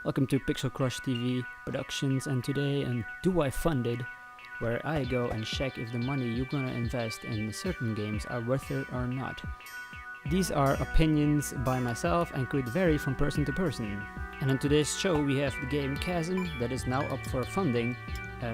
Welcome to Pixel Crush TV Productions, and today on Do I Fund It, where I go and check if the money you're gonna invest in certain games are worth it or not. These are opinions by myself and could vary from person to person. And on today's show we have the game Chasm that is now up for funding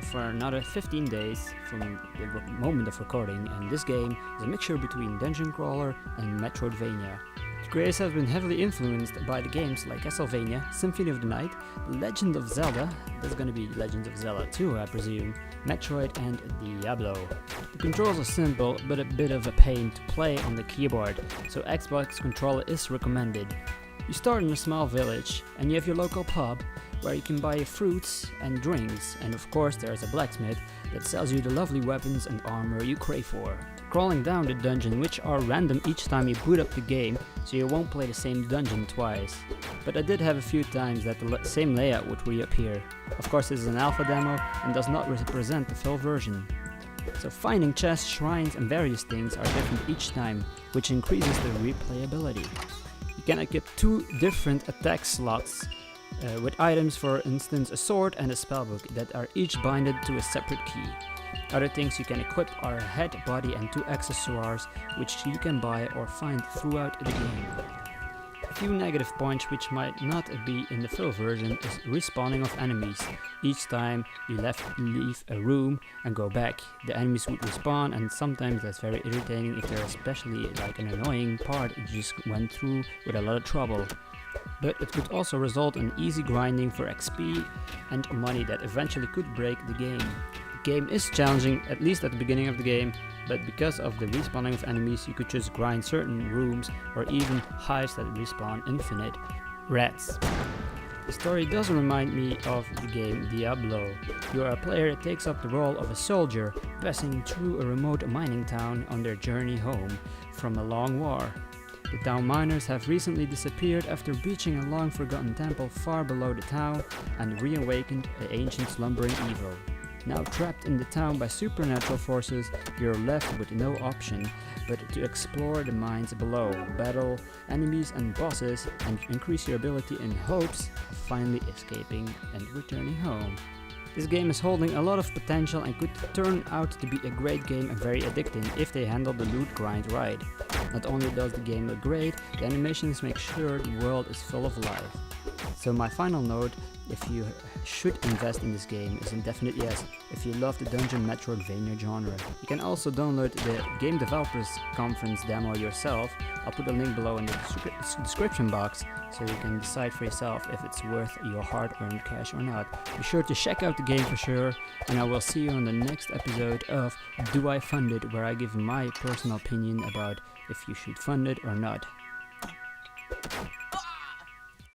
for another 15 days from the moment of recording, and this game is a mixture between dungeon crawler and Metroidvania. The creators have been heavily influenced by the games like Castlevania, Symphony of the Night, Legend of Zelda, that's gonna be Legend of Zelda 2 I presume, Metroid and Diablo. The controls are simple but a bit of a pain to play on the keyboard, so Xbox controller is recommended. You start in a small village and you have your local pub where you can buy fruits and drinks, and of course there's a blacksmith that sells you the lovely weapons and armor you crave for. Crawling down the dungeon, which are random each time you boot up the game, so you won't play the same dungeon twice. But I did have a few times that the same layout would reappear. Of course this is an alpha demo and does not represent the full version. So finding chests, shrines and various things are different each time, which increases the replayability. You can equip 2 different attack slots with items, for instance a sword and a spellbook, that are each binded to a separate key. Other things you can equip are a head, body and 2 accessories which you can buy or find throughout the game. A few negative points which might not be in the full version is respawning of enemies. Each time you leave a room and go back, the enemies would respawn, and sometimes that's very irritating if they're especially like an annoying part you just went through with a lot of trouble. But it could also result in easy grinding for XP and money that eventually could break the game. The game is challenging, at least at the beginning of the game, but because of the respawning of enemies you could just grind certain rooms or even hives that respawn infinite rats. The story does remind me of the game Diablo. You are a player that takes up the role of a soldier passing through a remote mining town on their journey home from a long war. The town miners have recently disappeared after breaching a long forgotten temple far below the town and reawakened the ancient slumbering evil. Now trapped in the town by supernatural forces, you're left with no option but to explore the mines below, battle enemies and bosses, and increase your ability in hopes of finally escaping and returning home. This game is holding a lot of potential and could turn out to be a great game and very addicting if they handle the loot grind right. Not only does the game look great, the animations make sure the world is full of life. So my final note, if you should invest in this game, is a definite yes if you love the dungeon Metroidvania genre. You can also download the Game Developers Conference demo yourself. I'll put a link below in the description box so you can decide for yourself if it's worth your hard-earned cash or not. Be sure to check out the game for sure, and I will see you on the next episode of Do I Fund It, where I give my personal opinion about if you should fund it or not.